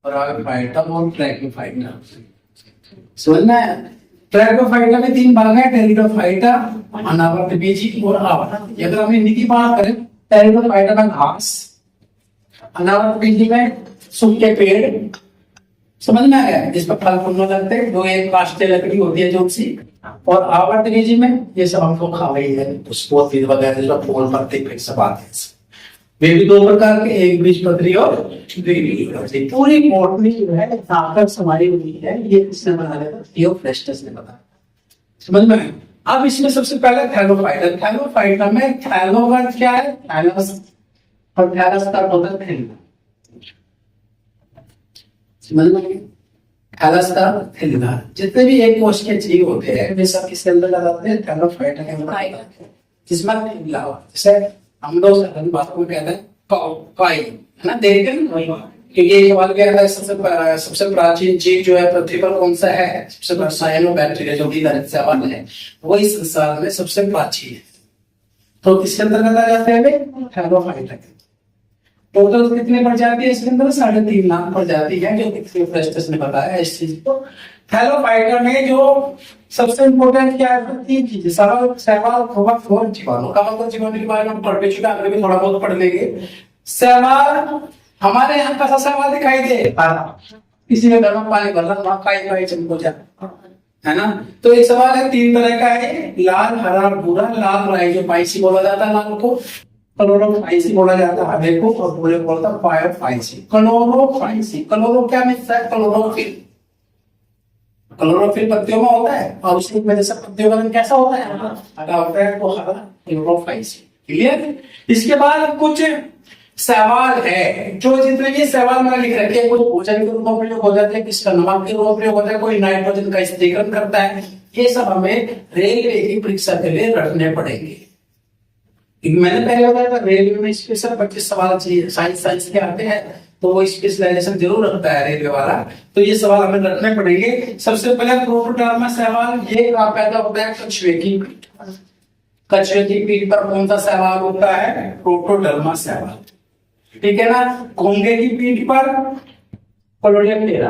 और आगे फाइटा और ट्रैकोफाइटा। समझना है? ट्रैकोफाइटा में तीन भाग है, टेरिडोफाइटा, अनावर्त बीजी और आवर्त। अगर हम हिंदी की बात करें, टेरिडोफाइटा में घास, अनावर्त बीजी में सूखे पेड़, समझ में आया, जिस पर फल फूल लगते हैं, जो एक काष्ठीय लकड़ी होती है जो सी। और आवर्त बीजी में ये सब हमको खा रही है, उसको तीन वगैरह जो फूल पत्ते फिर सब आते हैं। वे भी दो प्रकार के, एक बीजपत्री और द्विबीजपत्री। पूरी बॉटनी जो है ताकत समाई हुई है, ये किसने बनाया था? थियोफ्रास्टस ने बनाया। समझ में आया? अब इसमें सबसे पहले थैलोफाइटा। थैलोफाइटा में थैलो का क्या है? थैलस, और थैलस का होता है थैला। समझ में आया? थैलस का थैला। जितने भी एक कोश के जीव होते हैं वे सब किसके अंदर लगाते हैं? थैलोफाइटा के अंदर, जिसमें थैला हो। जैसे हम लोग साधारण बात में कहते हैं काई, है ना? देखते हैं ना, क्योंकि ये सवाल क्या है, सबसे प्राचीन जीव जो है पृथ्वी पर कौन सा है? सबसे साइनोबैक्टीरिया जो कि सवाल है, वही संसार में सबसे प्राचीन है। तो किसके अंतर्गत आ जाते हैं? थैलोफाइटा के। टोटल कितने प्रजाति है इसके अंदर? 3.5 लाख प्रजाति है, जो थियोफ्रास्टस ने बताया इस चीज को। थैलोफाइटा में जो सबसे इम्पोर्टेंट क्या है? तीन चीजें, सवाल, शैवाल, कवक और जीवाणु। कवक और जीवाणु के बारे में पढ़ चुके, आगे भी थोड़ा बहुत पढ़ लेंगे। शैवाल, हमारे यहाँ कैसा शैवाल दिखाई दे? किसी ने घर में पानी भर रहा, काई चमको जाए, है ना? तो ये सवाल है, तीन तरह का है, लाल, हरा, भूरा। लाल राई जो पाइसी बोला जाता है, लाल को क्लोरोफाइसी बोला जाता है, देखो, और भूरे को बोलता है फायरफाइसी। क्लोरोफाइसी, क्लोरो क्या मिलता है? क्लोरोफिल। क्लोरोफिल पत्तियों में होता है, और उसकी वजह से पत्तियों का रंग कैसा होता है? हरा होता है, तो हरा क्लोरोफाइसी। क्लियर? इसके बाद कुछ सवाल है, जो जितने भी सवाल मैंने लिख रखे हैं, कुछ भोजन के रूप में प्रयोग हो जाते हैं, किसका नमक के रूप में प्रयोग होता है, कोई नाइट्रोजन का स्थिरीकरण करता है। ये सब हमें रेलवे की परीक्षा के लिए रखने पड़ेंगे। मैंने पहले बताया था, रेलवे में स्पेशल 25 सवाल चाहिए, साइंस के आते हैं, तो वो स्पेशलाइजेशन जरूर रखता है रेलवे वाला। तो ये सवाल हमें रखने पड़ेंगे। सबसे पहले प्रोटोडर्मा सवाल, ये पैदा होता है कछुए की पीठ पर। कछुए की पीठ पर कौन सा सवाल होता है? प्रोटोडर्मा सवाल। ठीक है ना? घोंगे की पीठ पर कोलोडियम टेरा।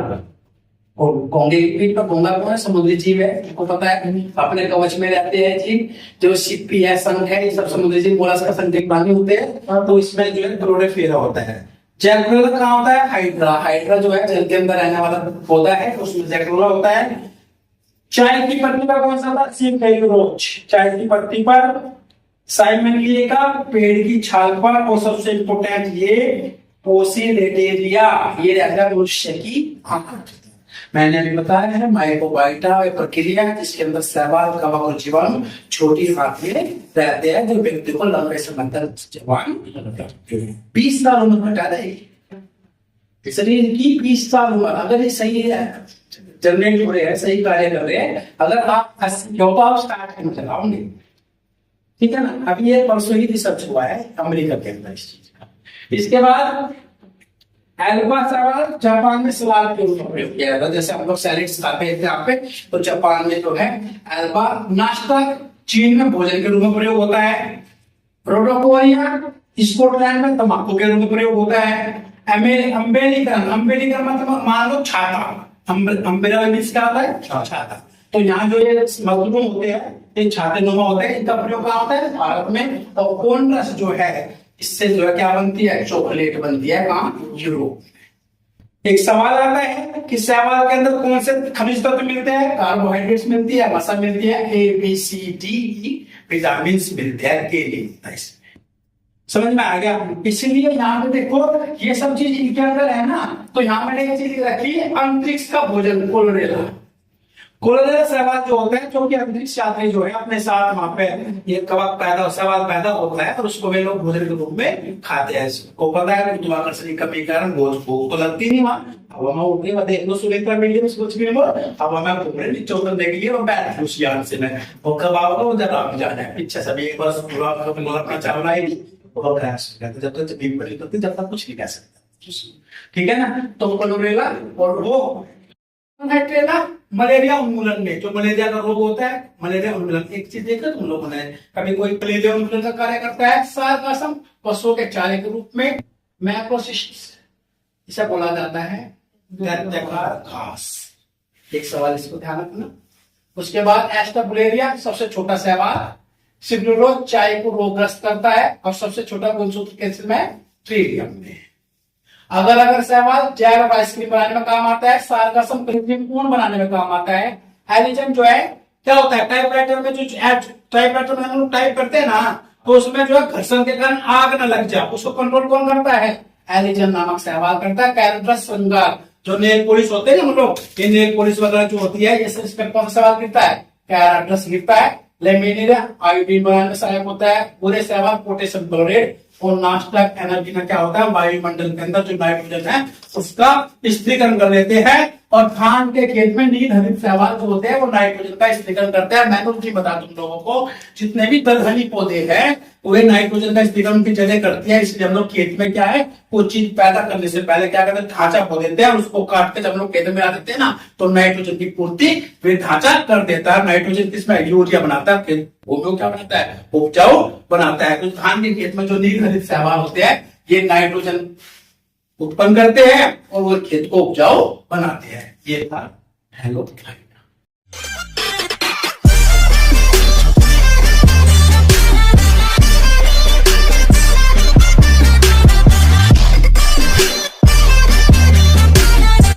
और घोंगे की पीठ पर, घोंगा कौन है? समुद्री जीव है, आपको पता है, अपने कवच में रहते हैं जीव। जो सिप्पी है, शंख है, ये सब समुद्री जीव, मोलस्क का संकेत प्राणी होते हैं। तो इसमें जो है क्लोरोफेरा होता है। जैक्रोला कहाँ होता है? हाइड्रा। हाइड्रा जो है जल के अंदर रहने वाला पौधा है, उसमें जैक्रोला होता है। चाय की पत्ती पर कौन सा था? सिम्फेरोच। चाय की पत्ती पर साइमन का, पेड़ की छाल पर, और सबसे इंपोर्टेंट ये पोसिलेटेरिया, ये रहता है मनुष्य की आंख। मैंने अभी बताया है, माइक्रोबाइटा प्रक्रिया है जिसके अंदर शैवाल, कवक और जीवाणु छोटी आंख में रहते हैं, जो व्यक्ति को लंबे समय तक जवान रखते हैं। 20 साल उम्र घटा देगी शरीर की। 20 साल उम्र, अगर ये सही है, जनरेट हो रहे हैं, सही कार्य कर रहे हैं, अगर आप स्टार्ट करना चलाओगे, ठीक है ना? अभी ये परसों ही रिसर्च हुआ है अमेरिका के अंदर इस चीज का। इसके बाद एल्बा सवाल, जापान में सलाद के रूप में प्रयोग किया जाता है। जैसे हम लोग सैलेड्स खाते हैं यहाँ पे, तो जापान में जो है एल्बा नाश्ता, चीन में भोजन के रूप में प्रयोग होता है। रोडोकोरिया स्कॉटलैंड में तंबाकू के रूप में प्रयोग होता है। अम्बेलिकन, अम्बेलिकन मतलब मान लो छाता, अम्ब्रेला मीन्स क्या होता है? छाता। तो यहाँ जो ये मशरूम होते हैं, ये छाते नुमा होते हैं, इनका प्रयोग कहाँ होता है? भारत में। और कोन रस जो है, इससे जो है क्या बनती है? चॉकलेट बनती है। कहाँ? यूरोप। एक सवाल आता है कि शैवाल के अंदर कौन से खनिज तत्व मिलते हैं? कार्बोहाइड्रेट्स मिलती है, वसा मिलती है, A B C D E, vitamin मिलते हैं, के लिए। समझ में आ गया? इसीलिए यहाँ पे देखो, ये सब चीज इनके अंदर है ना, तो यहाँ मैंने एक चीज रखी है, अंतरिक्ष का भोजन, कोलोरेला। कोलोरेला शैवाल जो होता है, जो कि अंतरिक्ष यात्री जो है अपने साथ वहां पे ये कवक पैदा, सवाल पैदा होता है, और उसको वे लोग भोजन के रूप में खाते हैं। को पता है गुरुत्वाकर्षण की कमी के कारण भूख तो लगती नहीं वहां, हवा में उड़ने वाले इंडोसुलेटर मीडियम कुछ भी नहीं, हवा में घूम रहे नीचे उतर देख लिए और बैठ उस यान से मैं, और कब आओगे वो जरा आप जाना है पीछे सभी एक बार पूरा अपना चलना है, और क्रैश हो जाता जब तक बीम पड़ी तो जब तक कुछ नहीं कह सकता। ठीक है ना? तो कोलोरेला, और वो मलेरिया उन्मूलन में, जो मलेरिया का रोग होता है, मलेरिया उन्मूलन। एक चीज देखा तुम लोगों ने, कभी कोई मलेरिया उन्मूलन का कार्य करता है? पशुओं के चारे के रूप में मैक्रोसिस्ट, इसे बोला जाता है दैत्यकार घास। एक सवाल इसको ध्यान रखना। उसके बाद एस्टाबुलेरिया सबसे छोटा शैवाल। सिग्लुरोज चाय को रोगग्रस्त करता है और सबसे छोटा गुणसूत्र कैल्शियम है ट्रिडियम में। अगर शैवाल जैल और आइसक्रीम बनाने में काम आता है। सारगासम कृत्रिम ऊन बनाने में काम आता है। एलिजन जो है क्या होता है, टाइपराइटर में जो टाइपराइटर में हम लोग टाइप करते हैं ना, तो उसमें जो है घर्षण के कारण आग न लग जाए, उसको कंट्रोल कौन करता है, एलिजन नामक शैवाल करता है। कैरोड्रस श्रृंगार जो नेल पॉलिश होते हैं ना हम लोग, ये नेल पॉलिश वगैरह जो होती है, इस पर कौन सा शैवाल गिरता है, कैरोड्रस गिरता है। लेमिनिया आयोडीन बनाने में सहायक होता है। पूरे शैवाल पोटेशियम क्लोराइड और नास्टक एनर्जी का क्या होता है, वायुमंडल के अंदर जो नाइट्रोजन है उसका स्थिरीकरण कर लेते हैं। और धान के खेत में नील हरित शैवाल जो होते हैं वो नाइट्रोजन का स्थिरीकरण करते हैं। मैंने उनकी बता तुम लोगों को, जितने भी दलहनी पौधे हैं वे नाइट्रोजन का स्थिरीकरण की जगह करती है। इसलिए हम लोग खेत में क्या है, कोई चीज पैदा करने से पहले क्या करते हैं, ढांचा खो देते हैं और उसको काट के जब हम लोग खेत में आ देते हैं ना, तो नाइट्रोजन की पूर्ति वे ढांचा कर देता है। नाइट्रोजन किसमें, यूरिया बनाता है, वो क्या बनाता है, उपजाऊ बनाता है। तो धान के खेत में जो नील हरित शैवाल होते हैं ये नाइट्रोजन उत्पन्न करते हैं और वो खेत को उपजाऊ बनाते हैं। ये था हेलो।